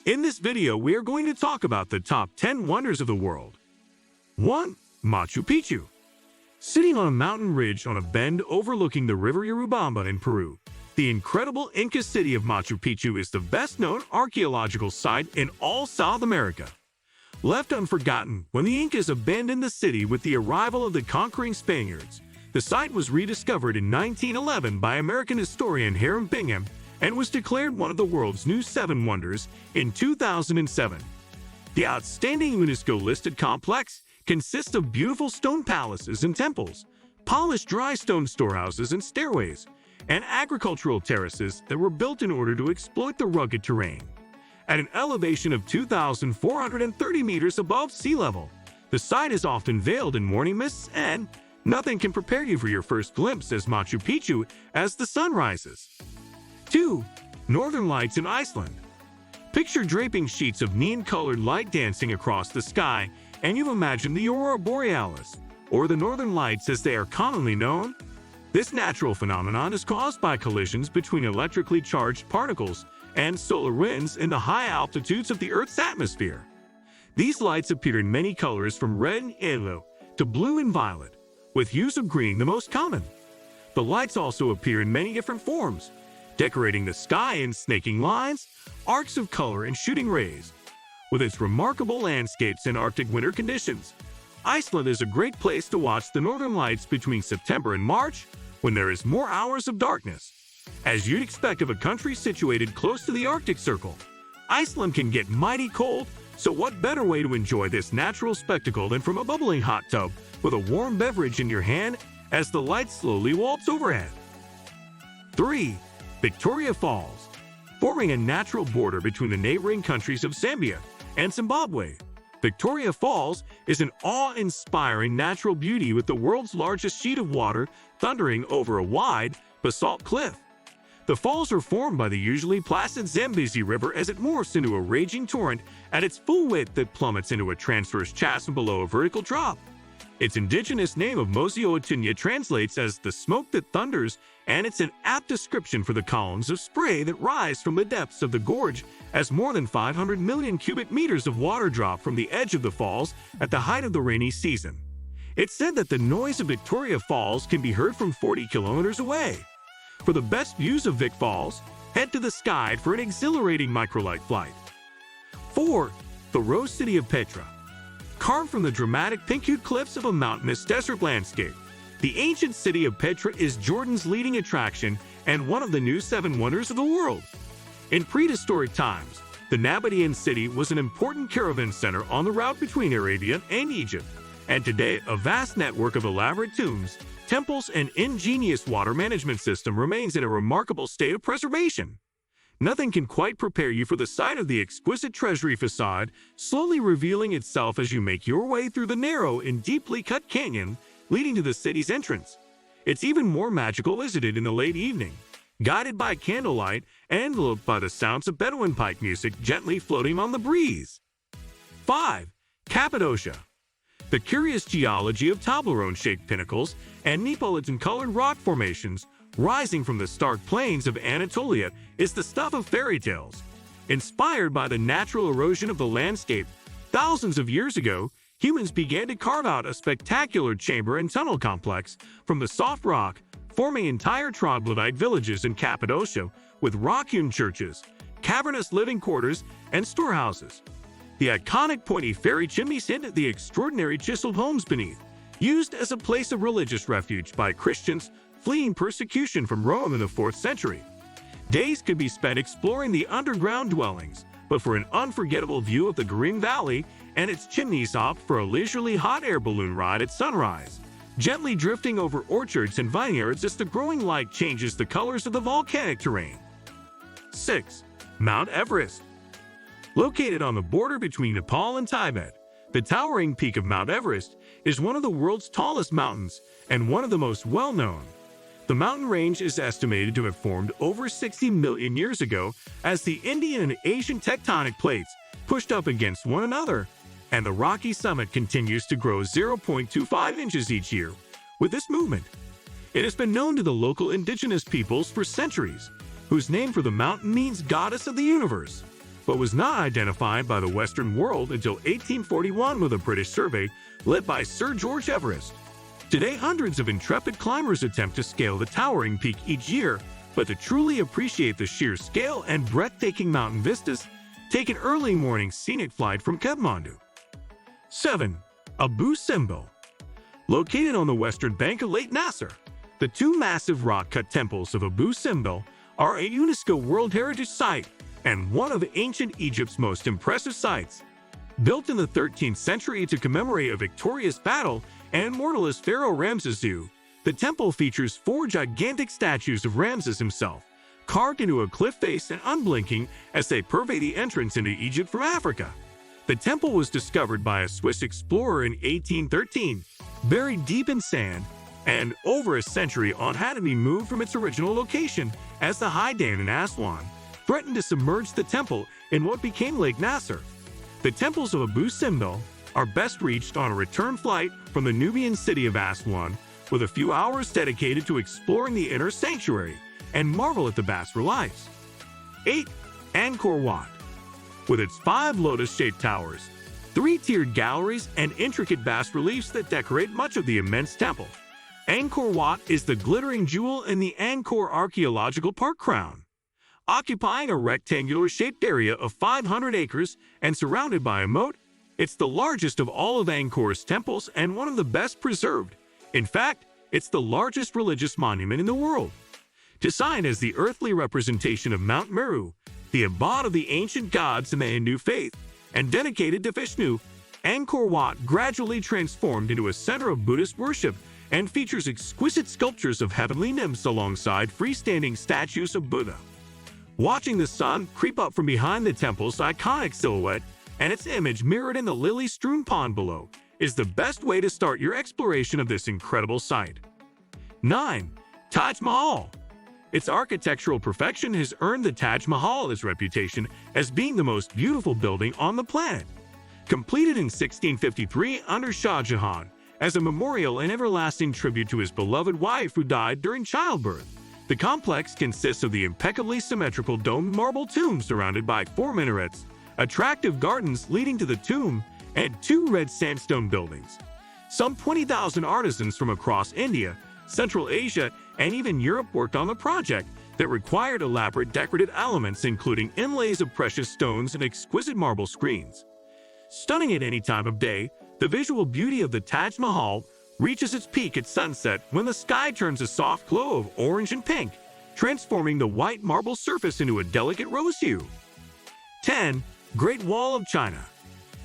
In this video, we are going to talk about the top 10 wonders of the world. 1. Machu Picchu. Sitting on a mountain ridge on a bend overlooking the river Urubamba in Peru, the incredible Inca city of Machu Picchu is the best-known archaeological site in all South America. Left unforgotten when the Incas abandoned the city with the arrival of the conquering Spaniards, the site was rediscovered in 1911 by American historian Hiram Bingham and was declared one of the world's new 7 wonders in 2007. The outstanding UNESCO-listed complex consists of beautiful stone palaces and temples, polished dry stone storehouses and stairways, and agricultural terraces that were built in order to exploit the rugged terrain. At an elevation of 2,430 meters above sea level, the site is often veiled in morning mists, and nothing can prepare you for your first glimpse as Machu Picchu as the sun rises. 2. Northern Lights in Iceland. Picture draping sheets of neon-colored light dancing across the sky, and you've imagined the Aurora Borealis, or the Northern Lights as they are commonly known. This natural phenomenon is caused by collisions between electrically charged particles and solar winds in the high altitudes of the Earth's atmosphere. These lights appear in many colors from red and yellow to blue and violet, with hues of green the most common. The lights also appear in many different forms, decorating the sky in snaking lines, arcs of color, and shooting rays. With its remarkable landscapes and Arctic winter conditions, Iceland is a great place to watch the northern lights between September and March, when there is more hours of darkness. As you'd expect of a country situated close to the Arctic Circle, Iceland can get mighty cold, so what better way to enjoy this natural spectacle than from a bubbling hot tub with a warm beverage in your hand as the lights slowly waltz overhead. 3. Victoria Falls. Forming a natural border between the neighboring countries of Zambia and Zimbabwe, Victoria Falls is an awe-inspiring natural beauty with the world's largest sheet of water thundering over a wide basalt cliff. The falls are formed by the usually placid Zambezi River as it morphs into a raging torrent at its full width that plummets into a transverse chasm below a vertical drop. Its indigenous name of Mosi-oa-Tunya translates as the smoke that thunders, and it's an apt description for the columns of spray that rise from the depths of the gorge as more than 500 million cubic meters of water drop from the edge of the falls at the height of the rainy season. It's said that the noise of Victoria Falls can be heard from 40 kilometers away. For the best views of Vic Falls, head to the sky for an exhilarating microlight flight. 4. The Rose City of Petra. Carved from the dramatic pink-hued cliffs of a mountainous desert landscape, the ancient city of Petra is Jordan's leading attraction and one of the new 7 wonders of the world. In prehistoric times, the Nabatean city was an important caravan center on the route between Arabia and Egypt, and today a vast network of elaborate tombs, temples, and ingenious water management system remains in a remarkable state of preservation. Nothing can quite prepare you for the sight of the exquisite treasury facade slowly revealing itself as you make your way through the narrow and deeply cut canyon leading to the city's entrance. It's even more magical visited in the late evening, guided by candlelight and lulled by the sounds of Bedouin pipe music gently floating on the breeze. 5. Cappadocia. The curious geology of Toblerone-shaped pinnacles and Neapolitan-colored rock formations rising from the stark plains of Anatolia is the stuff of fairy tales. Inspired by the natural erosion of the landscape, thousands of years ago, humans began to carve out a spectacular chamber and tunnel complex from the soft rock, forming entire troglodyte villages in Cappadocia with rock-hewn churches, cavernous living quarters, and storehouses. The iconic pointy fairy chimneys hint at the extraordinary chiseled homes beneath, used as a place of religious refuge by Christians fleeing persecution from Rome in the 4th century. Days could be spent exploring the underground dwellings, but for an unforgettable view of the Green Valley and its chimneys, opt for a leisurely hot air balloon ride at sunrise, gently drifting over orchards and vineyards as the growing light changes the colors of the volcanic terrain. 6. Mount Everest. Located on the border between Nepal and Tibet, the towering peak of Mount Everest is one of the world's tallest mountains and one of the most well-known. The mountain range is estimated to have formed over 60 million years ago as the Indian and Asian tectonic plates pushed up against one another, and the rocky summit continues to grow 0.25 inches each year. With this movement, it has been known to the local indigenous peoples for centuries, whose name for the mountain means goddess of the universe. but was not identified by the Western world until 1841 with a British survey led by Sir George Everest. Today, hundreds of intrepid climbers attempt to scale the towering peak each year, but to truly appreciate the sheer scale and breathtaking mountain vistas, take an early morning scenic flight from Kathmandu. 7. Abu Simbel. Located on the western bank of Lake Nasser, the two massive rock-cut temples of Abu Simbel are a UNESCO World Heritage Site and one of ancient Egypt's most impressive sites. Built in the 13th century to commemorate a victorious battle and immortalized Pharaoh Ramses II, the temple features 4 gigantic statues of Ramses himself, carved into a cliff face and unblinking as they pervade the entrance into Egypt from Africa. The temple was discovered by a Swiss explorer in 1813, buried deep in sand, and over a century on had to be moved from its original location as the high dam in Aswan threatened to submerge the temple in what became Lake Nasser. The temples of Abu Simbel are best reached on a return flight from the Nubian city of Aswan, with a few hours dedicated to exploring the inner sanctuary and marvel at the bas reliefs. 8. Angkor Wat. With its 5 lotus-shaped towers, 3-tiered galleries, and intricate bas reliefs that decorate much of the immense temple, Angkor Wat is the glittering jewel in the Angkor Archaeological Park crown. Occupying a rectangular-shaped area of 500 acres and surrounded by a moat, it's the largest of all of Angkor's temples and one of the best preserved. In fact, it's the largest religious monument in the world. Designed as the earthly representation of Mount Meru, the abode of the ancient gods in the Hindu faith, and dedicated to Vishnu, Angkor Wat gradually transformed into a center of Buddhist worship and features exquisite sculptures of heavenly nymphs alongside freestanding statues of Buddha. Watching the sun creep up from behind the temple's iconic silhouette and its image mirrored in the lily-strewn pond below is the best way to start your exploration of this incredible site. 9. Taj Mahal. Its architectural perfection has earned the Taj Mahal its reputation as being the most beautiful building on the planet. Completed in 1653 under Shah Jahan as a memorial and everlasting tribute to his beloved wife who died during childbirth, the complex consists of the impeccably symmetrical domed marble tomb surrounded by 4 minarets, attractive gardens leading to the tomb, and 2 red sandstone buildings. Some 20,000 artisans from across India, Central Asia, and even Europe worked on the project that required elaborate decorative elements including inlays of precious stones and exquisite marble screens. Stunning at any time of day, the visual beauty of the Taj Mahal reaches its peak at sunset when the sky turns a soft glow of orange and pink, transforming the white marble surface into a delicate rose hue. 10. Great Wall of China.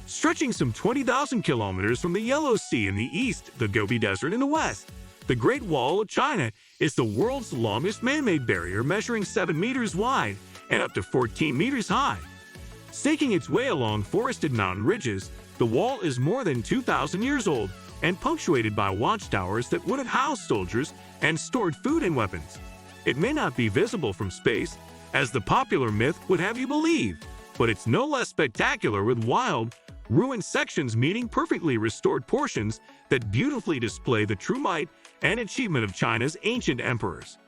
Stretching some 20,000 kilometers from the Yellow Sea in the east, the Gobi Desert in the west, the Great Wall of China is the world's longest man-made barrier, measuring 7 meters wide and up to 14 meters high. Snaking its way along forested mountain ridges, the wall is more than 2,000 years old and punctuated by watchtowers that would have housed soldiers and stored food and weapons. It may not be visible from space, as the popular myth would have you believe, but it's no less spectacular with wild, ruined sections meeting perfectly restored portions that beautifully display the true might and achievement of China's ancient emperors.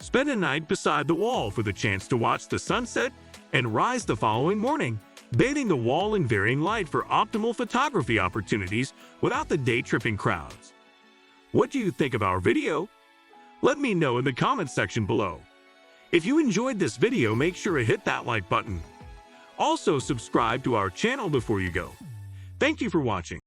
Spend a night beside the wall for the chance to watch the sunset and rise the following morning, bathing the wall in varying light for optimal photography opportunities without the day-tripping crowds. What do you think of our video? Let me know in the comments section below. If you enjoyed this video, make sure to hit that like button. Also, subscribe to our channel before you go. Thank you for watching.